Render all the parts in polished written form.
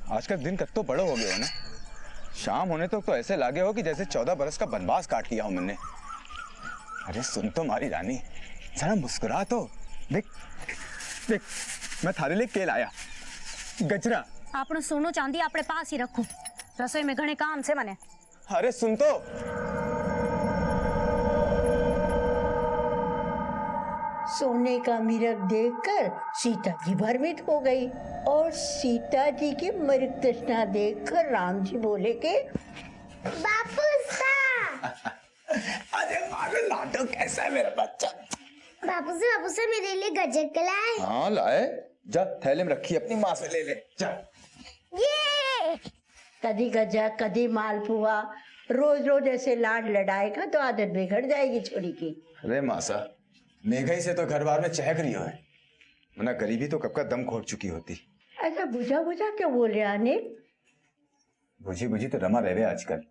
आजकल दिन कब तो बड़ो हो गए हो ना। शाम होने तक तो ऐसे लागे हो कि जैसे 14 बरस का बनवास काट लिया हो मैंने। अरे सुन तो मारी रानी, जरा मुस्कुरा तो देख। देख मैं थारे लिए केल आया गजरा। आपनो सोनो चांदी अपने पास ही रखो, रसोई में घणे काम से मने। अरे सुन तो। सोने का मिरग देखकर सीता जी भ्रमित हो गई और सीता जी की मृग तृष्णा देखकर राम जी बोले के अरे लाडो कैसा है मेरा बच्चा। बापू से मेरे लिए गजक लाए। हाँ लाए, जा थैले में रखी अपनी माँ से ले ले जा। ये कदी गजक कदी मालपुआ, रोज रोज ऐसे लाड लड़ाएगा तो आदत बिगड़ जाएगी छोरी की। अरे मासा, मेघई से तो घर बार में चहक रही है, वरना गरीबी तो कब का दम घोट चुकी होती। ऐसा बुझा बुझा क्यों बोले अनिल? बुझी बुझी तो रमा रहे आजकल।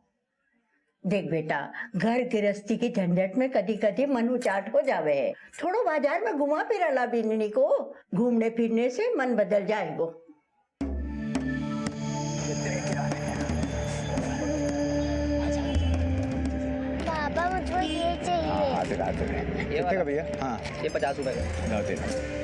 देख बेटा, घर गृहस्थी की झंझट में कदी कदी मन उचाट हो जावे है। थोड़ो बाजार में घुमा फिरा ला बिन्नी को, घूमने फिरने से मन बदल जाएगो। पापा मुझको ये चाहिए। कितने का भैया? हाँ ये 50 रुपए का। लाओ दे दो।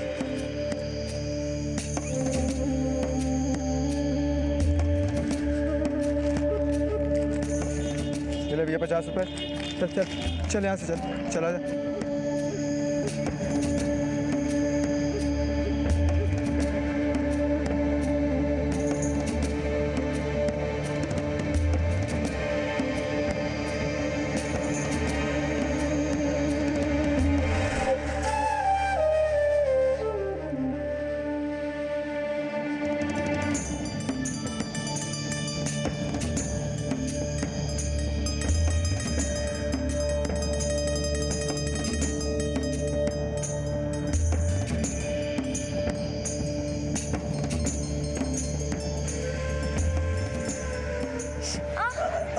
चले भैया 50 रुपए। चल चल चल यहाँ से चल, चला जा।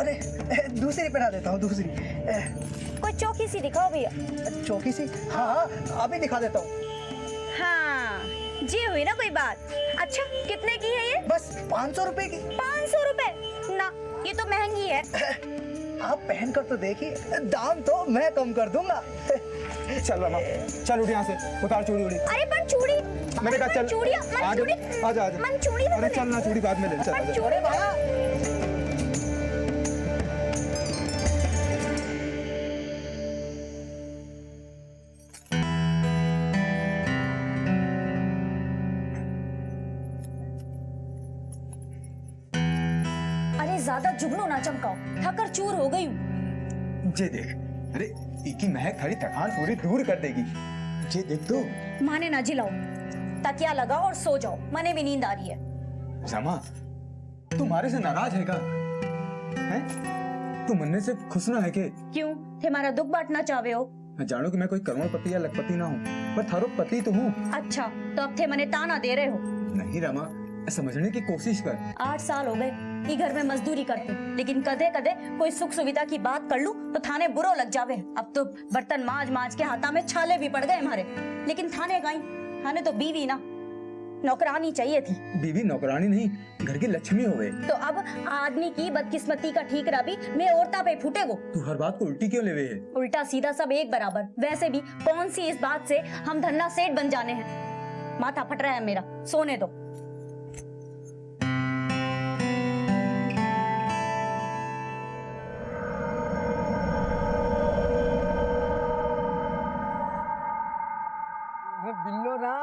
अरे दूसरी पहना देता हूँ, दूसरी। कोई चौकी सी दिखाओ भैया। चौकी सी? हाँ हाँ अभी दिखा देता हूँ। हाँ जी हुई ना कोई बात। अच्छा कितने की है ये? बस 500 रुपए की। 500 रुपए? ना ये तो महंगी है। आप पहन कर तो देखिए, दाम तो मैं कम कर दूंगा। चल रमा, चल उठ यहाँ से, उतार चूड़ी उड़ी। अरे पर चूड़ी, मैंने कहा चल चूड़ियां, मन चूड़ी, आजा आजा। मन चूड़ी। अरे चल ना, चूड़ी बाद में ले। चल आजा। अरे भैया अरे ज्यादा जुगनू ना चमकाओ, थकर चूर हो गई हूँ। ये देख, अरे इकी महक खड़ी थकान पूरी दूर कर देगी। ये देख तो। माने ना जिलाओ, तकिया लगाओ और सो जाओ, मने भी नींद आ रही है। रमा, तुम्हारे से नाराज है का? हैं? तू मरने से खुश ना है के? क्यों, थे हमारा दुख बांटना चाहे हो? मैं जानू कि मैं कोई करोड़पति या लखपति ना हूँ, पर थारो पति तो हूँ। अच्छा तो अब थे मने ताना दे रहे हो? नहीं रमा, समझने की कोशिश कर। 8 साल हो गए ई घर में मजदूरी करते, लेकिन कदे कदे कोई सुख सुविधा की बात कर लूं तो थाने बुरो लग जावे। अब तो बर्तन माज माज के हाथा में छाले भी पड़ गए हमारे, लेकिन थाने गई, थाने तो बीवी ना नौकरानी चाहिए थी। बीवी नौकरानी नहीं, घर की लक्ष्मी हो गए। तो अब आदमी की बदकिस्मती का ठीकरा भी मैं औरता पे फूटेगो। तू हर बात को उल्टी क्यों लेवे है? उल्टा सीधा सब एक बराबर। वैसे भी कौन सी इस बात से हम धन्ना सेठ बन जाने हैं। माथा फट रहा है मेरा, सोने दो। बिल्लो ना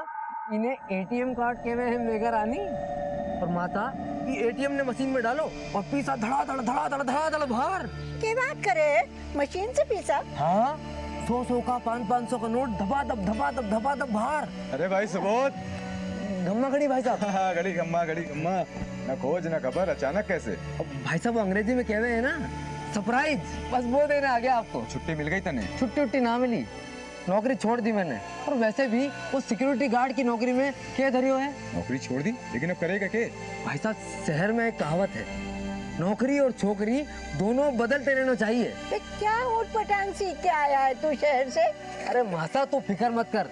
इन्हें एटीएम कार्ड केवे है मेघा रानी, और माता ये एटीएम ने मशीन में डालो और पीसा धड़ाधड़ धड़ाधड़ धड़ाधड़ बाहर। क्या बात करे, मशीन से पीसा? हाँ 100 का 500 का नोट धपाधप बाहर। अरे भाई सुबोध, गम्मा खड़ी भाई साहब। घड़ी गम्मा न खोज न खबर, अचानक कैसे? भाई साहब अंग्रेजी में कहवे है ना सरप्राइज, बस वो देने आ गया आपको। छुट्टी मिल गई तने? छुट्टी उट्टी ना मिली, नौकरी छोड़ दी मैंने। और वैसे भी वो सिक्योरिटी गार्ड की नौकरी में क्या धरियो है? नौकरी छोड़ दी, लेकिन अब करेगा के? भाई साहब शहर में एक कहावत है, नौकरी और छोकरी दोनों बदलते रहना चाहिए। क्या ऊट पटांग सीख के आया है तू शहर से? अरे मासा तो फिक्र मत कर,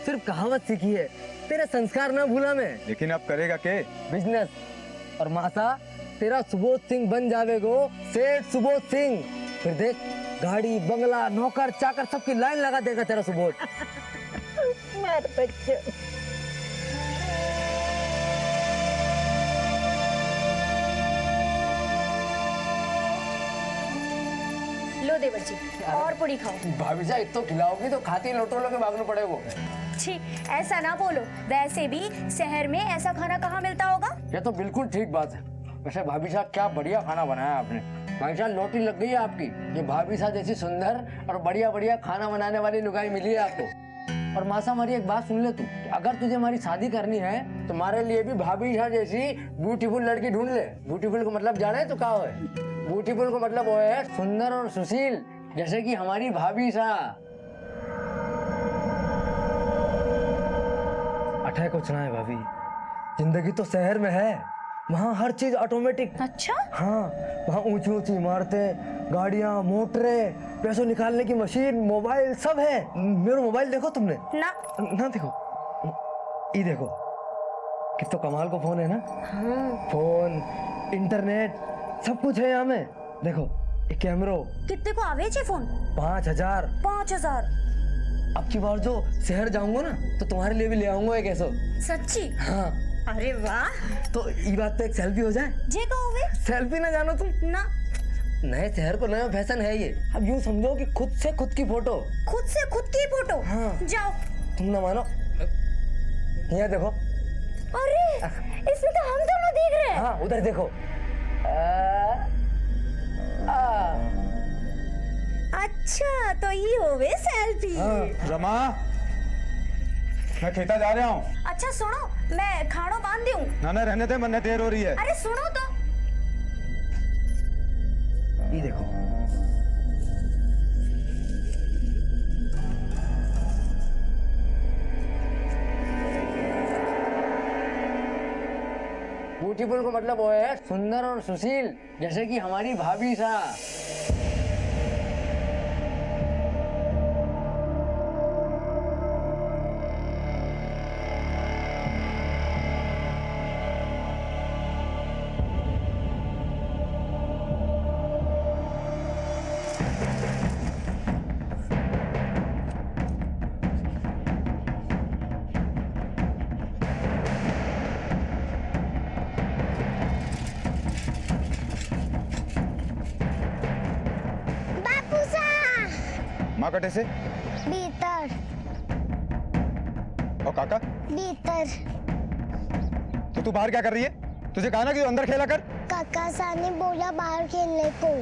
सिर्फ कहावत सीखी है, तेरे संस्कार ना भूला मैं। लेकिन अब करेगा के? बिजनेस, और माता तेरा सुबोध सिंह बन जावेगो सेठ सुबोध सिंह। फिर देख गाड़ी बंगला नौकर चाकर सबकी लाइन लगा देगा तेरा सुबोध। मार बच्चे। लो देवर जी और पूरी खाओ। भाभी साहब इतना खिलाओगी तो खाती लोटो के भागना पड़ेगा। छी ऐसा ना बोलो, वैसे भी शहर में ऐसा खाना कहाँ मिलता होगा। ये तो बिल्कुल ठीक बात है। वैसे भाभी साहब क्या बढ़िया खाना बनाया आपने। भाई साहब लोटी लग गई है आपकी। ये भाभी साहब जैसी सुंदर और बढ़िया बढ़िया खाना बनाने वाली लुगाई मिली है आपको। और मासा हमारी एक बात सुन ले तू, अगर तुझे हमारी शादी करनी है तो तुम्हारे लिए भी भाभी साहब जैसी ब्यूटीफुल लड़की ढूंढ ले। ब्यूटीफुल को मतलब जाने तो क्या है? ब्यूटीफुल को मतलब वो है सुंदर और सुशील, जैसे कि हमारी भाभी साहब। अठे को चुना है भाभी, जिंदगी तो शहर में है, वहाँ हर चीज ऑटोमेटिक। अच्छा हाँ, वहाँ ऊंची ऊंची इमारतें, गाड़ियाँ, मोटरें, पैसों निकालने की मशीन, मोबाइल सब है। मेरा मोबाइल देखो तुमने? ना देखो, ये देखो कितना कमाल का फोन है ना। फोन, इंटरनेट सब कुछ है यहाँ में। देखो ये कैमरो। कितने को आवे छे फोन? 5000। 5000? अब की बार जो शहर जाऊंगा ना तो तुम्हारे लिए भी ले आऊंगा एक ऐसा। सच्ची? हाँ। अरे वाह। तो ये बात पे एक सेल्फी हो जाए। जे कहोगे? सेल्फी ना जानो तुम? ना। नए शहर को नया फैशन है ये। अब यूँ समझो कि खुद से खुद की फोटो। खुद से खुद की फोटो? हाँ। जाओ। तुम ना मानो, यहाँ देखो। अरे इसमें तो हम दोनों दिख रहे हैं। हाँ उधर देखो। अच्छा तो ये होवे सेल्फी। हाँ। रमा, मैं खेता जा रहा हूँ। अच्छा सुनो, मैं खानो बांध दूं। ना रहने दे, मन्ने देर हो रही है। अरे सुनो तो। ये देखो। ब्यूटीफुल को मतलब वो है सुंदर और सुशील, जैसे कि हमारी भाभी साहब। माँ कटे से भीतर और काका भीतर। तो तू बाहर क्या कर रही है? तुझे कहा ना कि तू अंदर खेला कर। काका सा ने बोला बाहर खेलने को।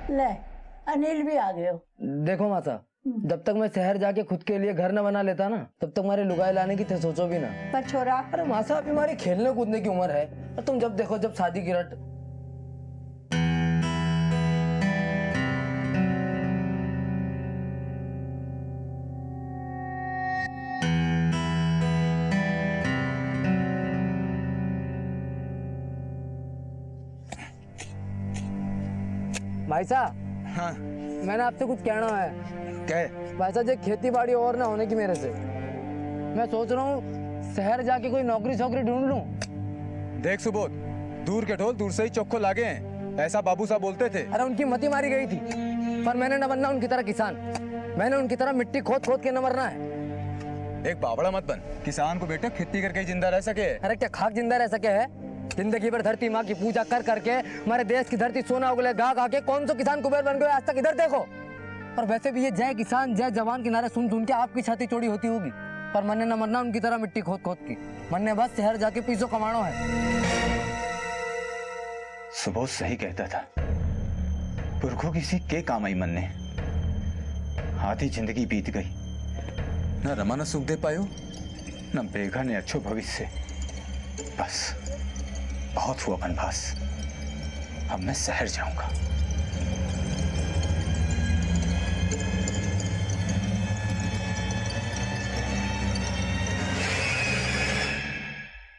ले अनिल भी आ गए हो। देखो माता, जब तक मैं शहर जाके खुद के लिए घर न बना लेता ना, तब तक हमारे लुगाई लाने की थे सोचो भी ना। पर छोरा अरे मासा अभी हमारी खेलने कूदने की उम्र है, और तुम जब देखो जब शादी की रट। भाई साहब, हाँ मैंने आपसे कुछ कहना है। क्या है? भाई साहब, ये खेती बाड़ी और ना होने की मेरे से, मैं सोच रहा हूँ शहर जाके कोई नौकरी शौकरी ढूंढ लूं। देख सुबोध, दूर के ढोल दूर से ही चौखो लागे हैं, ऐसा बाबू साहब बोलते थे। अरे उनकी मती मारी गई थी, पर मैंने न बनना उनकी तरह किसान। मैंने उनकी तरह मिट्टी खोद खोद के न मरना है। एक बावड़ा मत बन, किसान को बेटा खेती करके ही जिंदा रह सके। अरे क्या खाक जिंदा रह सके है? जिंदगी भर धरती माँ की पूजा कर करके हमारे देश की धरती सोना उगले गा गा के कौन सा किसान कुबेर बन गए आज तक? इधर देखो। पर वैसे भी ये जय किसान जय जवान के नारे सुन सुन के आपकी छाती चौड़ी होती होगी, पर मन ने न मरना उनकी तरह मिट्टी खोद खोद की। मन ने बस शहर जाके पीसो कमाना है। सुबोध सही कहता था, पुरखों किसी के काम आई मन ने। आधी जिंदगी बीत गई, न रमा न सुख दे पायो, न बेघर ने अच्छो भविष्य। बस बहुत हुआ वनवास, अब मैं शहर जाऊंगा।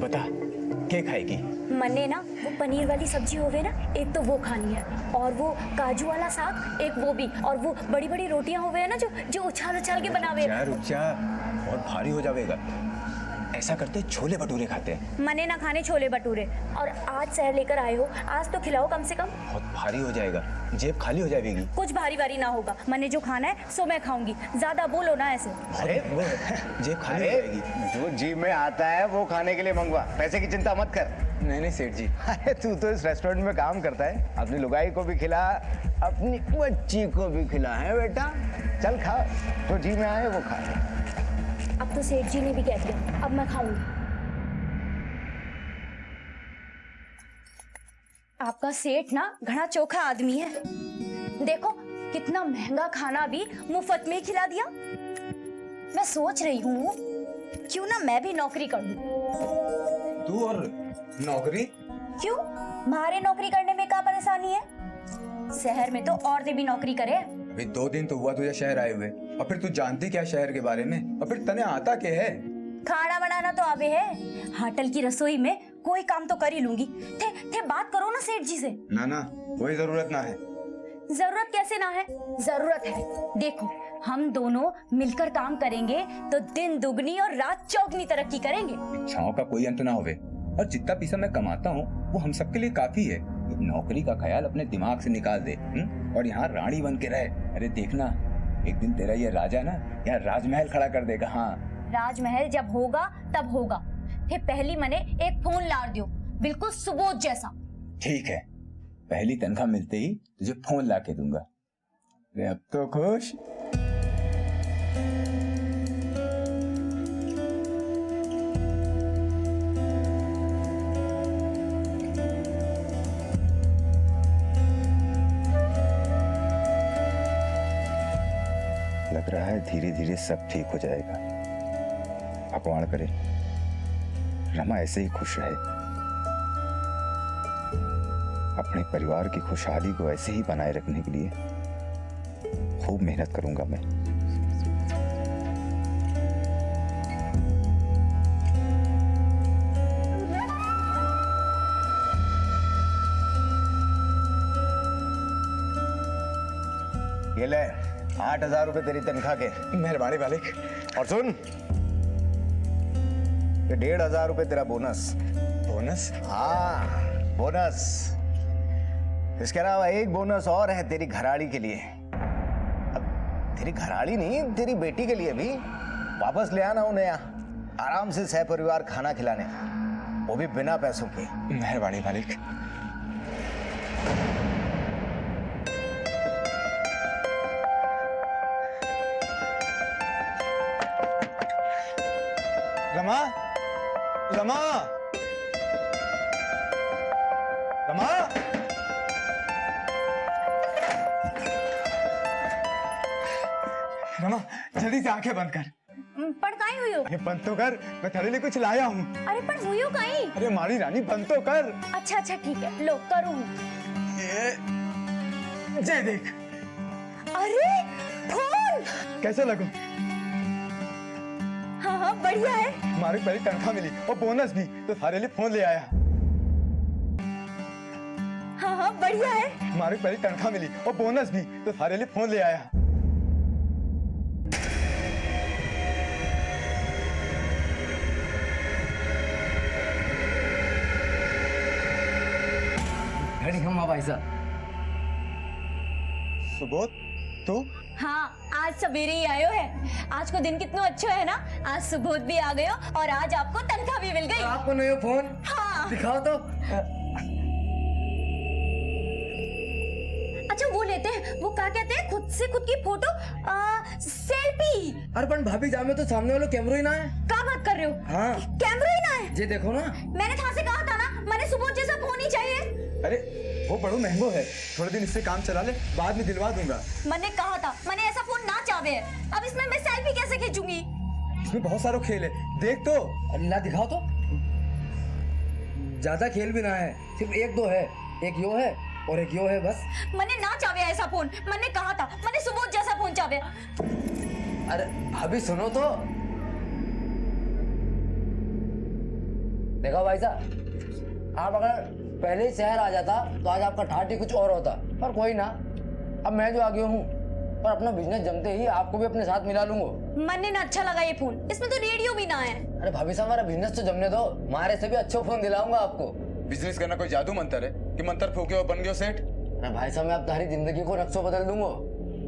बता क्या खाएगी? मन्ने ना वो पनीर वाली सब्जी होवे ना, एक तो वो खानी है, और वो काजू वाला साग एक वो भी, और वो बड़ी बड़ी रोटियां होवे है ना जो जो उछाल उछाल के बनावे। रुक जा, बहुत भारी हो जाएगा। ऐसा करते छोले भटूरे खाते हैं। मने ना खाने छोले भटूरे, और आज शहर लेकर आए हो, आज तो खिलाओ कम से कम। बहुत भारी हो जाएगा, जेब खाली हो जाएगी। कुछ भारी भारी ना होगा, मैंने जो खाना है सो मैं खाऊंगी, ज्यादा बोलो ना ऐसे। अरे वो जेब खाली हो जाएगी। जो जीभ में आता है वो खाने के लिए मंगवा, पैसे की चिंता मत कर। नहीं सेठ जी, अरे तू तो इस रेस्टोरेंट में काम करता है, अपनी लुगाई को भी खिला, अपनी बच्ची को भी खिला है बेटा। चल खा, जो जी में आए वो खा। अब तो सेठ जी ने भी कह दिया, अब मैं खाऊंगी। आपका सेठ ना घना चोखा आदमी है, देखो कितना महंगा खाना भी मुफ्त में खिला दिया। मैं सोच रही हूँ क्यों ना मैं भी नौकरी कर लूं। तू और नौकरी? क्यों, मारे नौकरी करने में क्या परेशानी है? शहर में तो औरतें भी नौकरी करे। अभी 2 दिन तो हुआ तुझे शहर आए हुए, और फिर तू जानती क्या शहर के बारे में, और फिर तने आता क्या है? खाना बनाना तो आवे है, होटल की रसोई में कोई काम तो कर ही लूंगी। थे बात करो ना सेठ जी से। ना कोई जरूरत ना है। जरूरत कैसे ना है, जरूरत है। देखो हम दोनों मिलकर काम करेंगे तो दिन दुगनी और रात चौगनी तरक्की करेंगे। इच्छाओं का कोई अंत ना होवे, और जितना पैसा मैं कमाता हूँ वो हम सबके लिए काफी है। नौकरी का ख्याल अपने दिमाग से निकाल दे, और यहाँ रानी बन के रहे। अरे देखना, एक दिन तेरा ये राजा ना यहाँ राजमहल खड़ा कर देगा। हाँ, राजमहल जब होगा तब होगा। फिर पहली मने एक फोन लार दियो, बिल्कुल सुबोध जैसा। ठीक है, पहली तनख्वाह मिलते ही तुझे फोन ला के दूंगा। अरे अब तो खुश। लग रहा है धीरे धीरे सब ठीक हो जाएगा। भगवान करे रमा ऐसे ही खुश रहे, अपने परिवार की खुशहाली को ऐसे ही बनाए रखने के लिए खूब मेहनत करूंगा मैं। ये ले 8,000 रुपए तेरी तनख्वाह के। मेहरबानी मालिक। और सुन, ये 1,500 रुपए तेरा बोनस। बोनस? हाँ बोनस। इसके अलावा एक बोनस और है तेरी घराड़ी के लिए। अब तेरी घराड़ी नहीं, तेरी बेटी के लिए भी वापस ले आना उन्हें यहाँ, आराम से सह परिवार खाना खिलाने, वो भी बिना पैसों के। मेहरबानी मालिक। रमा, रमा, रमा। रमा जल्दी से आंखें बंद कर। पर काई हुई हो? अरे बंद तो कर, मैं तेरे लिए कुछ लाया हूँ। अरे पर हुई हो काई? अरे मारी रानी बंद तो कर। अच्छा ठीक है, लो करूँ। ये देख। अरे फोन कैसे लगो? हाँ बढ़िया है। हमारी पहली तनख्वाह मिली और बोनस भी, तो थारे लिए फोन ले आया। हाँ बढ़िया है। हमारी पहली तनख्वाह मिली और बोनस भी, तो थारे लिए फोन ले आया। हम भाई साहब। सुबोध तू? हाँ आज सवेरे ही आयो है। आज को दिन कितना अच्छा है ना, आज सुबोध भी आ गयो और आज आपको तनख्वाह भी मिल गई। आपको नया फोन? हाँ दिखाओ तो। अच्छा वो लेते हैं, वो क्या कहते हैं, खुद से खुद की फोटो, सेल्फी। अरे पण भाभी जामे तो सामने वाला कैमरा ही ना है। क्या बात कर रहे हो? हाँ कैमरा ही ना है? ये देखो ना। मैंने था से कहा था ना, मैंने सुबोध जैसा फोन ही चाहिए। अरे वो बड़ो महंगो है, थोड़े दिन इससे काम चला ले, बाद में दिलवा दूंगा। मैंने कहा था, मैंने ऐसा फोन ना चाहे। अब इसमें मैं सेल्फी कैसे खींचूंगी? इसमें बहुत सारा खेल है, देख तो। अल्लाह दिखाओ तो। ज्यादा खेल भी ना है, सिर्फ एक दो है, एक यो है और एक यो है बस। मैंने ना चाहे ऐसा फोन, मैंने कहा था, मैंने सुबोध जैसा फोन चाहे। अरे भाभी सुनो तो। देखो भाई साहब, आप अगर पहले ही शहर आ जाता तो आज आपका ठाठी कुछ और होता, पर कोई ना, अब मैं जो आ गया हूँ और अपना बिजनेस जमते ही आपको भी अपने साथ मिला लूंगा। मन्ने ना अच्छा लगा ये फोन, इसमें तो रेडियो भी ना है। अरे भाभी साहब, हमारा बिजनेस तो जमने दो, हमारे से भी अच्छा फोन दिलाऊंगा आपको। बिजनेस करना कोई जादू मंतर है कि मंतर फूके और बन गयो सेठ? अरे भाई साहब, मैं अब तुम्हारी जिंदगी को नक्शो बदल दूंगा।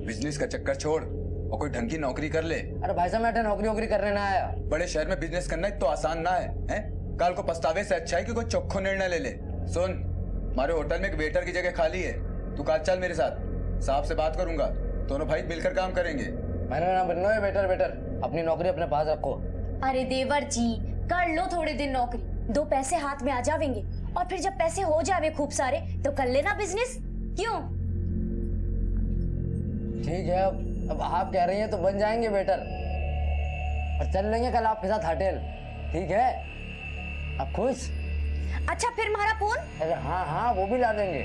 बिजनेस का चक्कर छोड़ और कोई ढंग की नौकरी कर ले। अरे भाई साहब, मैं नौकरी वोकरी करने ना आया। बड़े शहर में बिजनेस करना तो आसान ना है, हैं? कल को पछतावे से अच्छा है कि कोई चोखो निर्णय ले ले। सुन, हमारे होटल में एक वेटर की जगह खाली है, तू कल चल मेरे साथ, साहब से बात करूंगा, दोनों भाई मिलकर काम करेंगे। मैंने ना बनना है बेटर बेटर, अपनी नौकरी अपने पास रखो। अरे देवर जी, कर लो थोड़े दिन नौकरी, 2 पैसे हाथ में आ जावेंगे, और फिर जब पैसे हो जावे खूब सारे तो कर लेना बिजनेस, क्यों? ठीक है, अब आप कह रही हैं तो बन जाएंगे बेटर, और चल लेंगे कल आपके साथ होटल, ठीक है? अब खुश? अच्छा, फिर हमारा फोन? अरे हाँ हाँ, वो भी ला देंगे।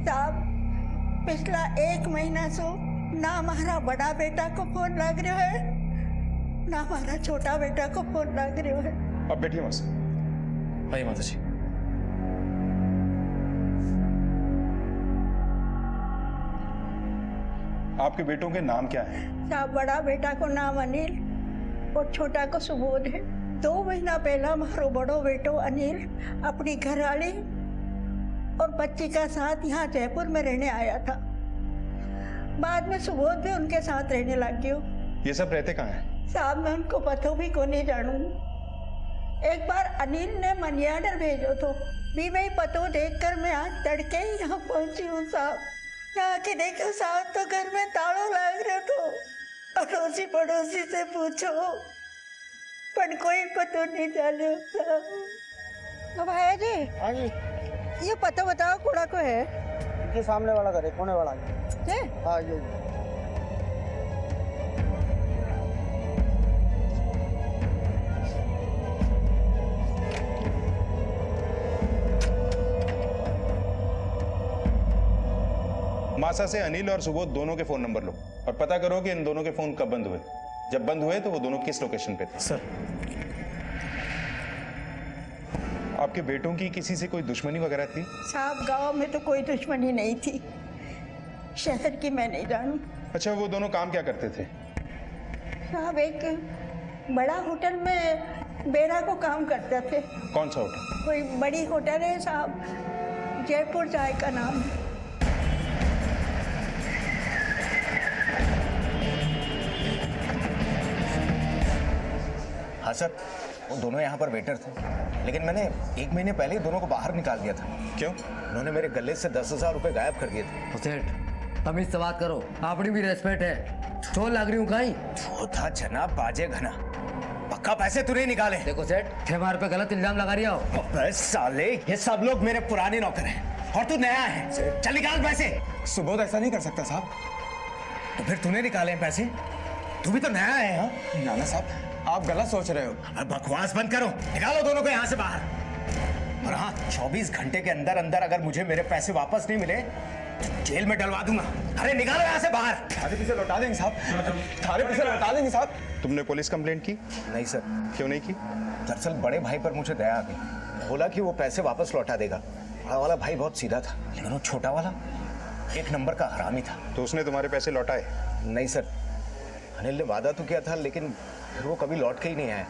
साहब, पिछला 1 महीना से ना हमारा बड़ा बेटा को फोन लग रहा है, ना हमारा छोटा बेटा को फोन लग रहा है। अब बैठिए मौसी। आइए माता जी। आपके बेटों के नाम क्या हैं? साहब, बड़ा बेटा को नाम अनिल और छोटा को सुबोध है। 2 महीना पहला हमारो बड़ो बेटो अनिल अपनी घरवाली और बच्ची का साथ यहाँ जयपुर में रहने आया था। बाद में सुबोध भी उनके साथ रहने लग गयो। ये सब रहते कहाँ हैं? साहब, मैं उनको पतो भी को नहीं जानू। एक बार अनिल ने मनी ऑर्डर भेजो तो भी मैं पतो देखकर मैं आज तड़के ही यहाँ पहुंची हूँ साहब। यहाँ के देखो साहब, तो घर में तालों लग रहा तो अड़ोसी पड़ोसी से पूछो, पर कोई पतो नहीं चलो साहब। अब है जी? हाँ जी, ये पता बताओ कूड़ा को है? ये सामने वाला घर है, कोने वाला है। हाँ ये मासा से अनिल और सुबोध दोनों के फोन नंबर लो और पता करो कि इन दोनों के फोन कब बंद हुए। जब बंद हुए तो वो दोनों किस लोकेशन पे थे। सर। आपके बेटों की किसी से कोई दुश्मनी वगैरह थी? साहब, गांव में तो कोई दुश्मनी नहीं थी, शहर की मैं नहीं जानू। अच्छा, वो दोनों काम क्या करते थे? साहब, एक बड़ा होटल में बेरा को काम करते थे। कौन सा होटल? कोई बड़ी होटल है साहब, जयपुर चाय का नाम है। हाँ सर, वो दोनों यहाँ पर वेटर थे, लेकिन मैंने 1 महीने पहले ही दोनों को बाहर निकाल दिया था। क्यों? उन्होंने मेरे गले से 10,000 रुपए गायब कर दिए थे। तो सेठ, तमीज से बात करो, अपनी भी रेस्पेक्ट है। चोर लग रही हूँ कहीं? वो था जनाब बाजे घना, पक्का पैसे तूने निकाले। देखो सेठ, थे हमारे पे गलत इल्जाम लगा रही हो। अबे साले, ये सब लोग मेरे पुराने नौकर हैं और तू नया है। चल निकाल पैसे। सुबोध ऐसा नहीं कर सकता साहब। तो फिर तूने निकाले हैं पैसे? तू भी तो नया है। हाँ नाना साहब, आप गलत सोच रहे हो। अब बकवास बंद करो, निकालो दोनों को यहाँ से बाहर। और हाँ, 24 घंटे के अंदर अंदर अगर मुझे मेरे पैसे वापस नहीं मिले तो जेल में डलवा दूंगा। अरे निकालो यहाँ से बाहर। थारे पैसे लौटा देंगे साहब, थारे पैसे लौटा देंगे साहब। तुमने पुलिस कंप्लेंट की? नहीं सर। क्यों नहीं की? दरअसल बड़े भाई पर मुझे दया आ गई, बोला कि वो पैसे वापस लौटा देगा। बड़ा वाला भाई बहुत सीधा था, लेकिन वो छोटा वाला 1 नंबर का हरामी था। तो उसने तुम्हारे पैसे लौटाए? नहीं सर, अनिल ने वादा तो किया था, लेकिन फिर वो कभी लौट के ही नहीं आया।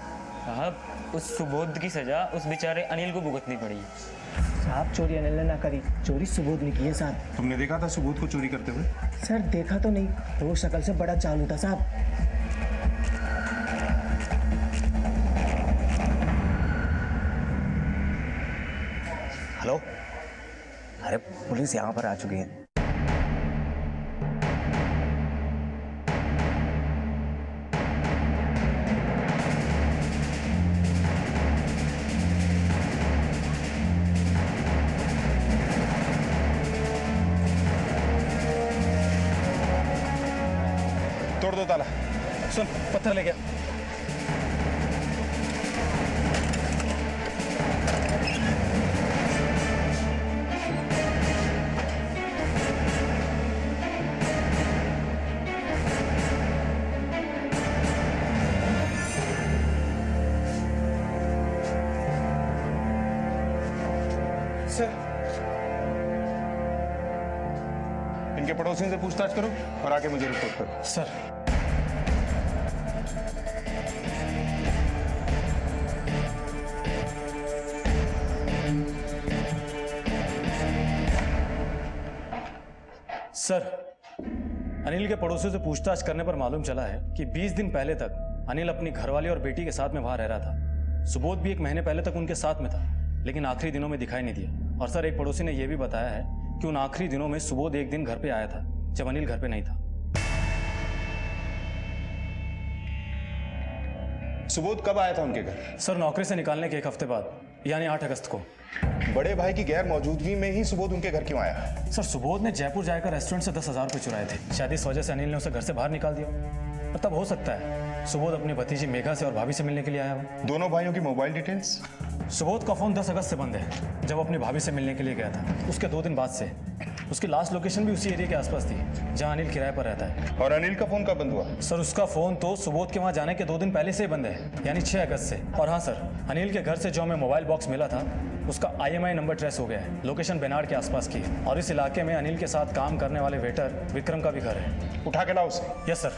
साहब, उस सुबोध की सजा उस बेचारे अनिल को भुगतनी पड़ी। साहब, चोरी अनिल ने ना करी, चोरी सुबोध ने की है साहब। तुमने देखा था सुबोध को चोरी करते हुए? सर, देखा तो नहीं, वो शक्ल से बड़ा चालू था साहब। हेलो, अरे पुलिस यहाँ पर आ चुकी है। तोड़ दो ताला। सुन, पत्थर ले गया। सर, इनके पड़ोसियों से पूछताछ करो और आके मुझे रिपोर्ट करो। सर, सर, अनिल के पड़ोसियों से पूछताछ करने पर मालूम चला है कि 20 दिन पहले तक अनिल अपनी घरवाली और बेटी के साथ में वहां रह रहा था। सुबोध भी 1 महीने पहले तक उनके साथ में था, लेकिन आखिरी दिनों में दिखाई नहीं दिया। और सर, एक पड़ोसी ने यह भी बताया है कि उन आखिरी दिनों में सुबोध एक दिन घर पे आया था जब अनिल घर पे नहीं था। सुबोध कब आया था उनके घर? सर, नौकरी से निकालने के 1 हफ्ते बाद, यानी 8 अगस्त को। बड़े भाई की गैर मौजूदगी में ही सुबोध उनके घर क्यों आया? सर, सुबोध ने जयपुर जाकर रेस्टोरेंट से 10,000 रुपये चुराए थे। शायद इस वजह से अनिल ने उसे घर से बाहर निकाल दिया। और तब हो सकता है सुबोध अपनी भतीजी मेघा से और भाभी से मिलने के लिए आया हो। दोनों भाइयों की मोबाइल डिटेल्स? सुबोध का फोन 10 अगस्त से बंद है, जब अपनी भाभी से मिलने के लिए गया था। उसके 2 दिन बाद से उसकी लास्ट लोकेशन भी उसी एरिया के आसपास थी जहां अनिल किराए पर रहता है। और अनिल का फोन कब बंद हुआ? सर, उसका फोन तो सुबोध के वहां जाने के 2 दिन पहले से ही बंद है, यानी 6 अगस्त से। और हाँ सर, अनिल के घर से जो हमें मोबाइल बॉक्स मिला था उसका IMI नंबर ट्रेस हो गया है। लोकेशन बेनाड के आसपास की है और इस इलाके में अनिल के साथ काम करने वाले वेटर विक्रम का भी घर है। उठा के लाओ उसे। Yes sir.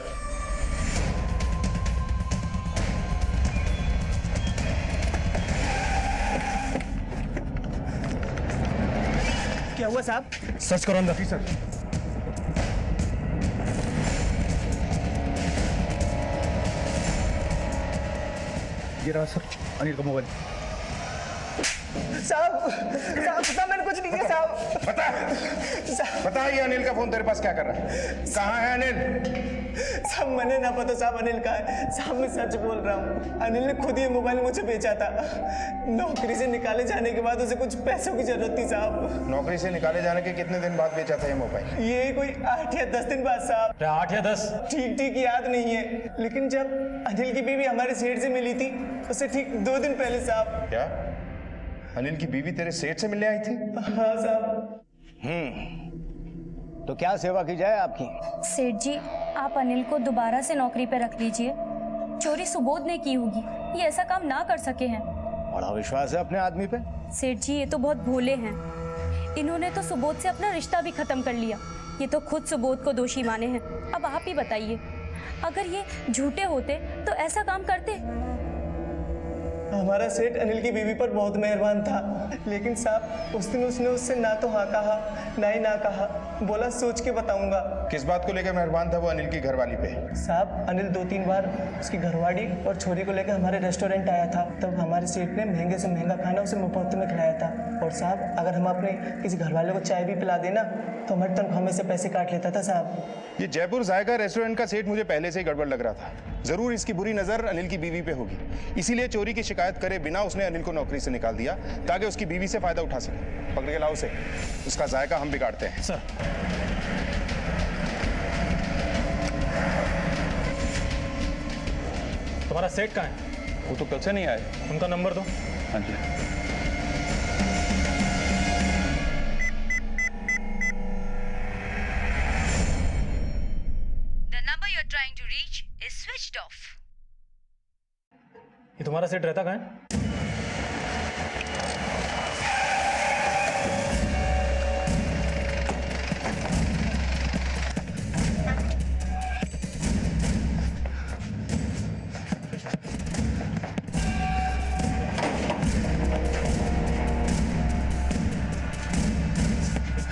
क्या हुआ साहब? सर्च करो अंदर। सर, ये रहा सर, अनिल का मोबाइल। साहब मैंने कुछ नहीं किया साहब। बता ये अनिल का फोन तेरे पास क्या कर रहा है? कहाँ है अनिल? साहब मैंने ना पता साहब अनिल का है। साहब मैं सच बोल रहा हूँ, अनिल ने खुद ये मोबाइल मुझे बेचा था। नौकरी से निकाले जाने के बाद उसे कुछ पैसों की जरूरत थी साहब। नौकरी से निकाले जाने के कितने दिन बाद बेचा था ये मोबाइल? ये कोई 8 या 10 दिन बाद साहब। 8 या 10? ठीक याद नहीं है, लेकिन जब अनिल की बीवी हमारे सेठ से मिली थी उससे ठीक 2 दिन पहले साहब। क्या अनिल की बीवी तेरे सेठ से मिलने आई थी? हाँ साहब। तो क्या सेवा की जाए आपकी? सेठ जी, आप अनिल को दोबारा से नौकरी पे रख लीजिए। चोरी सुबोध ने की होगी, ये ऐसा काम ना कर सके हैं। बड़ा विश्वास है अपने आदमी पे। सेठ जी, ये तो बहुत भोले हैं। इन्होंने तो सुबोध से अपना रिश्ता भी खत्म कर लिया। ये तो खुद सुबोध को दोषी माने हैं। अब आप ही बताइए, अगर ये झूठे होते तो ऐसा काम करते? हमारा सेठ अनिल की बीवी पर बहुत मेहरबान था, लेकिन साहब उस दिन उसने उससे ना तो हाँ कहा ना ही ना कहा, बोला सोच के बताऊंगा। किस बात को लेकर मेहरबान था वो अनिल की घरवाली पे? साहब अनिल 2-3 बार उसकी घरवाली और छोरी को लेकर हमारे रेस्टोरेंट आया था, तब हमारे सेठ ने महंगे से महंगा खाना उसे मुफ्त में खिलाया था। और साहब अगर हम अपने किसी घरवाले को चाय भी पिला देना तो हमारी तनख्वाह में से पैसे काट लेता था साहब। ये जयपुर जायका रेस्टोरेंट का सेठ मुझे पहले से ही गड़बड़ लग रहा था। जरूर इसकी बुरी नजर अनिल की बीवी पे होगी, इसीलिए चोरी की शिकायत करे बिना उसने अनिल को नौकरी से निकाल दिया ताकि उसकी बीवी से फायदा उठा सके। पकड़ के लाओ उसे, उसका जायका हम बिगाड़ते हैं। सर, तुम्हारा सेठ कहाँ है? वो तो कल से नहीं आए। उनका नंबर दो। हाँ जी। The number you're trying to reach is switched off. ये तुम्हारा सेठ रहता कहाँ है?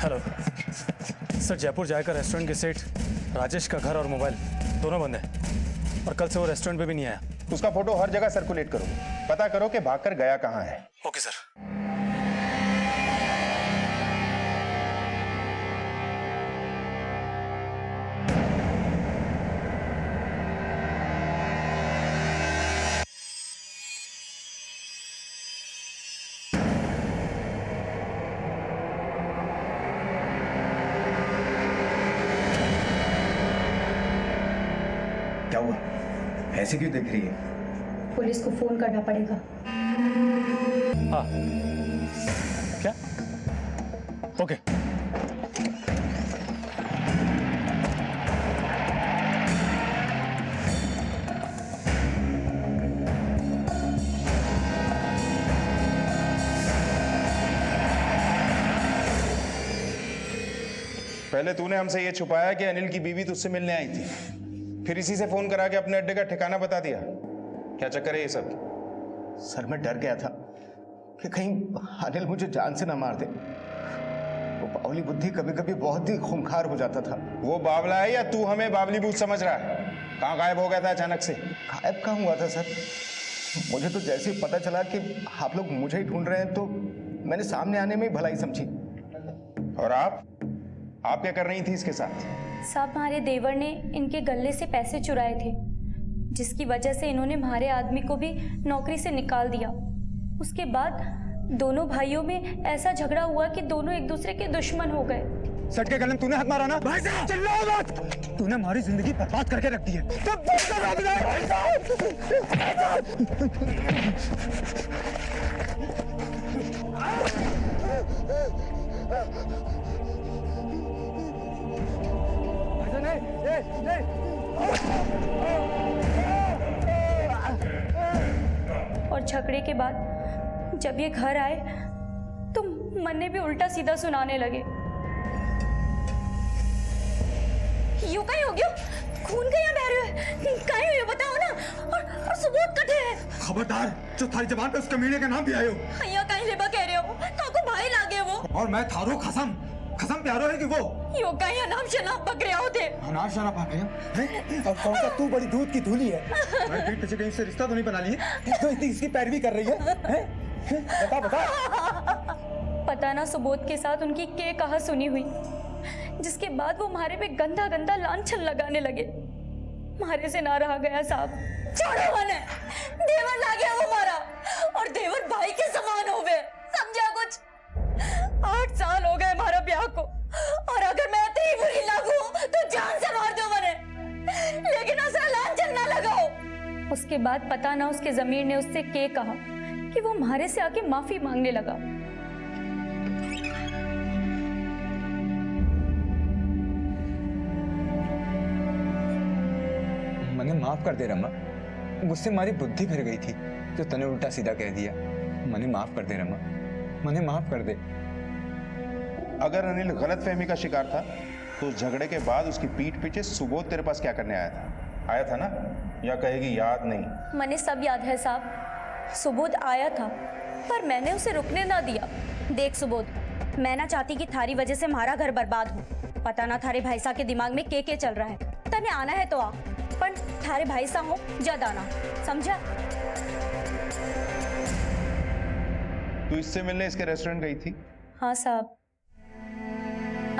हेलो सर, जयपुर जायका रेस्टोरेंट के सेठ राजेश का घर और मोबाइल दोनों बंद है और कल से वो रेस्टोरेंट पे भी नहीं आया। उसका फोटो हर जगह सर्कुलेट करो, पता करो कि भागकर गया कहाँ है। Okay sir. क्या हुआ? ऐसे क्यों दिख रही है? पुलिस को फोन करना पड़ेगा। हाँ क्या? ओके। पहले तूने हमसे ये छुपाया कि अनिल की बीवी तुझसे मिलने आई थी, फिर इसी से फोन करा के अपने अड्डे का ठिकाना बता दिया। क्या चक्कर है ये सब? सर मैं डर गया था कि कहीं अनिल मुझे जान से ना मार दे। वो बावली बुद्धि कभी कभी बहुत ही खूंखार हो जाता था। वो बावला है या तू हमें बावली बूझ समझ रहा है? कहाँ गायब हो गया था अचानक से? गायब कहाँ हुआ था सर? मुझे तो जैसे ही पता चला कि आप लोग मुझे ही ढूंढ रहे हैं तो मैंने सामने आने में ही भलाई समझी। और आप क्या कर रही थी इसके साथ? साहब हमारे देवर ने इनके गले से पैसे चुराए थे, जिसकी वजह से इन्होंने हमारे आदमी को भी नौकरी से निकाल दिया। उसके बाद दोनों भाइयों में ऐसा झगड़ा हुआ कि दोनों एक दूसरे के दुश्मन हो गए। सट के कलम तूने हाथ मारा ना? भाई साहब चिल्लाओ मत! तूने हमारी जिंदगी बर्बाद करके रख दी है। और झगड़े के बाद जब ये घर आए तो मन ने भी उल्टा सीधा सुनाने लगे। यूं कहीं हो गया? खून कहीं बह रहे हो? कहीं हो बताओ ना। और सबूत कटे है। खबरदार, जो थारी जबान पे उस कमीने का नाम भी आयो। भैया कहीं लेबा कह रहे हो? काको भाई लागे वो। और मैं थारो कसम प्यारो है कि वो यो कहीं अनाम शनाम पकड़े होते। अनाज शराब पक रहे और कौन सा तू बड़ी दूध की धूली है? मैं पीठ पीछे कहीं से रिश्ता तो नहीं बना लिया तो इतनी इसकी पैरवी कर रही है? बता पता ना सुबोध के साथ उनकी के कहा सुनी हुई, जिसके बाद वो हमारे पे गंदा गंदा लांछन लगाने लगे। हमारे से ना रहा गया साहब। छोड़ो मने, देवर लागे वो हमारा और देवर भाई के समान हो गए। समझा कुछ? 8 साल हो गए हमारा ब्याह को और अगर मैं इतनी बुरी लगूं तो जान से मार दो मने, लेकिन ऐसा लांछन ना लगाओ। उसके बाद पता ना उसके जमीर ने उससे के कहा कि वो हमारे से आके माफी मांगने लगा। मने माफ कर दे रमा, मुझसे हमारी बुद्धि फिर गई थी जो तने उल्टा सीधा कह दिया। मने माफ कर दे रमा, मने माफ कर दे। अगर अनिल गलतफहमी का शिकार था तो उस झगड़े के बाद उसकी पीठ पीछे सुबोध तेरे पास क्या करने आया था ना? या कहेगी याद नहीं? मने सब याद है साहब। सुबोध आया था पर मैंने उसे रुकने ना दिया। देख सुबोध, मैं ना चाहती कि थारी वजह से हमारा घर बर्बाद हो। पता ना थारे भाई साहब के दिमाग में के चल रहा है। तने आना है तो आ, पर थारे भाई साहब हो जद आना, समझा? तू इससे मिलने इसके रेस्टोरेंट गई थी? हाँ साहब,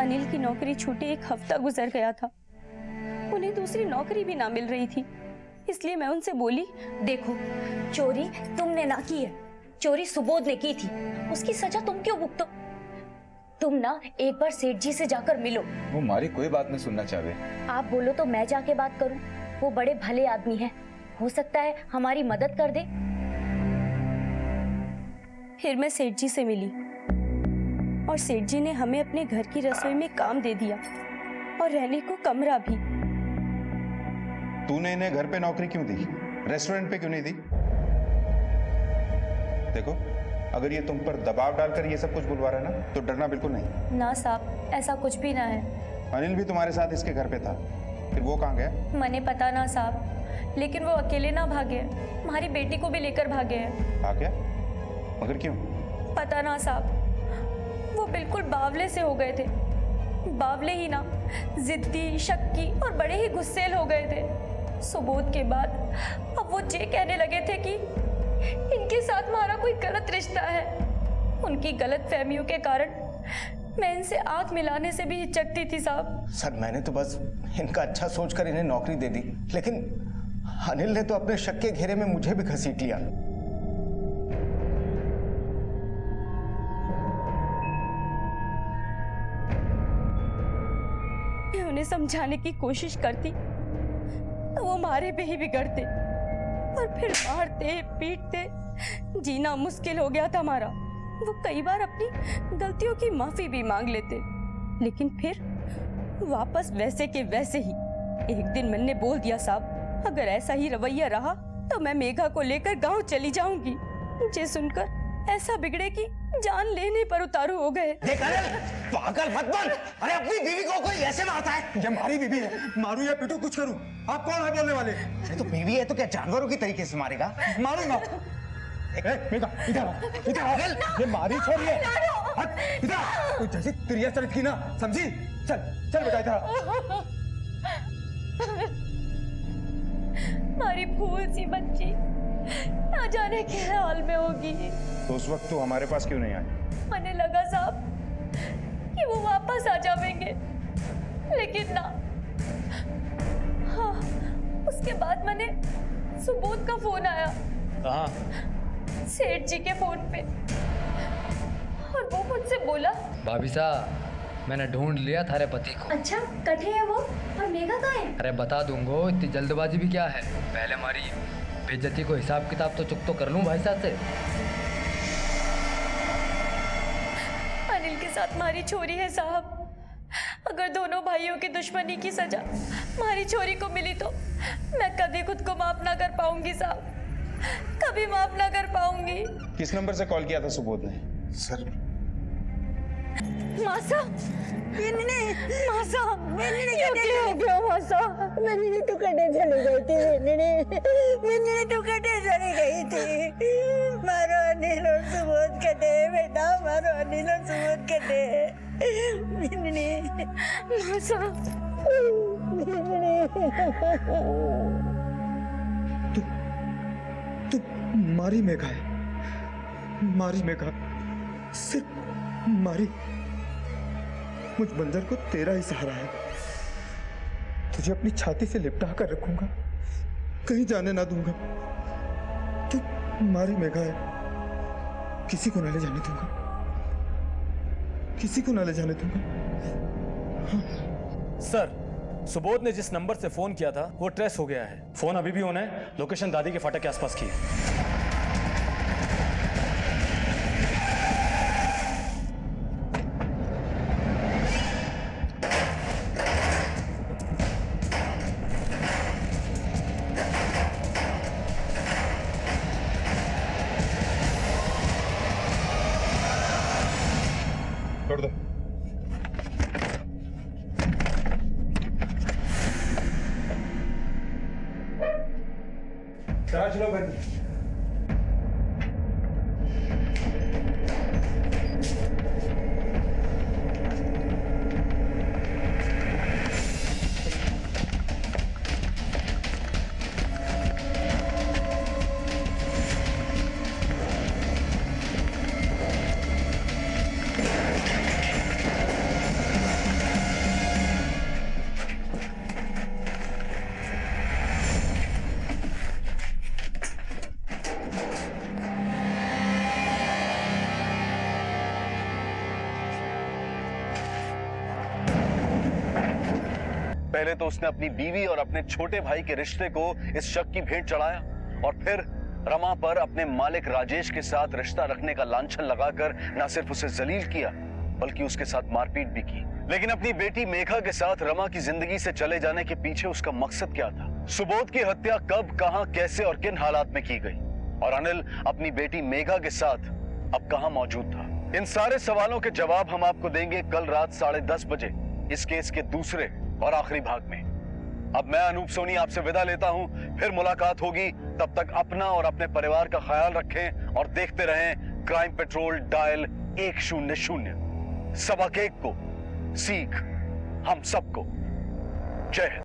अनिल की नौकरी छूटे 1 हफ्ता गुजर गया था। उन्हें दूसरी नौकरी भी ना मिल रही थी, इसलिए मैं उनसे बोली, देखो चोरी तुमने ना की है, चोरी सुबोध ने की थी। उसकी सजा तुम क्यों भुगतो? तुम ना एक बार सेठ जी से जाकर मिलो। वो हमारी कोई बात नहीं सुनना चाहे। आप बोलो तो मैं जाके बात करूं। वो बड़े भले आदमी हैं, हो सकता है हमारी मदद कर दे। फिर मैं सेठ जी से मिली और सेठ जी ने हमें अपने घर की रसोई में काम दे दिया और रहने को कमरा भी। तूने इन्हें घर पे नौकरी क्यों दी, रेस्टोरेंट पे क्यों नहीं दी? देखो, अगर ये तुम पर दबाव डालकर ये सब कुछ बुलवा रहा है ना तो डरना बिल्कुल नहीं। ना साहब, ऐसा कुछ भी ना है। अनिल भी तुम्हारे साथ इसके घर पे था, फिर वो कहाँ गया? मने पता ना साहब, लेकिन वो अकेले ना भागे, हमारी बेटी को भी लेकर भागे हैं। आ गया? मगर क्यों? पता ना साहब, वो बिल्कुल बावले से हो गए थे। बावले ही ना, जिद्दी, शक्की और बड़े ही गुस्सेल हो गए थे। सुबोध के बाद अब वो ये कहने लगे थे कि इनके साथ हमारा कोई गलत रिश्ता है। उनकी गलत फहमियों के कारण मैं इनसे आंख मिलाने से भी हिचकती थी साहब। सर मैंने तो बस इनका अच्छा सोचकर इन्हें नौकरी दे दी, लेकिन अनिल ने तो अपने शक के घेरे में मुझे भी घसीट लिया। मैं उन्हें समझाने की कोशिश करती तो वो मारे पे ही बिगड़ते और फिर मारते पीटते जीना मुश्किल हो गया था हमारा। वो कई बार अपनी गलतियों की माफी भी मांग लेते, लेकिन फिर वापस वैसे के वैसे ही। एक दिन मैंने बोल दिया, साहब अगर ऐसा ही रवैया रहा तो मैं मेघा को लेकर गांव चली जाऊंगी। मुझे सुनकर ऐसा बिगड़े कि जान लेने पर उतारू हो गए। देख अनिल, पागल मत बन। अरे अपनी बीवी को कोई ऐसे मारता है? ये हमारी बीवी है, मारू या पीटू कुछ करूं, आप कौन है बोलने वाले? अरे तो बीवी है तो क्या जानवरों की तरीके से मारेगा? मारूंगा। मेघा इधर आ। ये मारी छोड़ है। हट इधर आ। कोई जैसी त्रिया चरित की ना, समझी? चल चल बेटा इधर आ। हमारी फूल सी बच्ची ना जाने क्या हाल में होगी। तो उस वक्त तू हमारे पास क्यों नहीं आई? मैंने लगा साहब कि वो वापस आ जाएंगे, लेकिन ना। हाँ, उसके बाद मैंने सुबोध का फोन आया। कहाँ? सेठ जी के फोन पे, और वो मुझसे बोला, भाभी साहब मैंने ढूंढ लिया थारे पति को। अच्छा कटे है वो, और मेघा कहाँ है? अरे बता दूंगा, इतनी जल्दबाजी भी क्या है। पहले हमारी बेइज्जती को हिसाब किताब तो चुप तो कर लूं भाई साहब से। अनिल के साथ हमारी छोरी है साहब। अगर दोनों भाइयों की दुश्मनी की सजा हमारी छोरी को मिली तो मैं कभी खुद को माफ ना कर पाऊंगी साहब, कभी माफ ना कर पाऊंगी। किस नंबर से कॉल किया था सुबोध ने? सर मासा, मासा, क्या हो गया मासा? मैंने तो कटे चली गई थी। मैंने तो कटे चली गई थी। मारो अनिल और सुबोध कटे बेटा, मारो अनिल और सुबोध कटे। मासा, तू मारी मेघा है, मारी मेघा, सिर्फ मारी। मुझ बंदर को तेरा ही सहारा है। तुझे अपनी छाती से लिपटा कर रखूंगा, कहीं जाने ना दूंगा। तू मारी मेघा है, किसी को ना ले जाने दूंगा, किसी को ना ले जाने दूंगा। सर, सुबोध ने जिस नंबर से फोन किया था वो ट्रेस हो गया है। फोन अभी भी ऑन है, लोकेशन दादी के फाटक के आसपास की है। छोड़ दो। चलो बनी। पहले तो उसने अपनी बीवी और अपने छोटे भाई के रिश्ते को इस शक की भेंट चढ़ाया, और फिर रमा पर अपने मालिक राजेश के साथ रिश्ता रखने का लांछन लगाकर न सिर्फ उसे जलील किया बल्कि उसके साथ मारपीट भी की। लेकिन अपनी बेटी मेघा के साथ रमा की जिंदगी से चले जाने के पीछे उसका मकसद क्या था? सुबोध की हत्या कब, कहां, कैसे और किन हालात में की गई? और अनिल अपनी बेटी मेघा के साथ अब कहां मौजूद था? इन सारे सवालों के जवाब हम आपको देंगे कल रात 10:30 बजे इस केस के दूसरे और आखिरी भाग में। अब मैं अनूप सोनी आपसे विदा लेता हूं, फिर मुलाकात होगी। तब तक अपना और अपने परिवार का ख्याल रखें और देखते रहें क्राइम पेट्रोल डायल 100। सबक एक को सीख हम सबको। जय हिंद।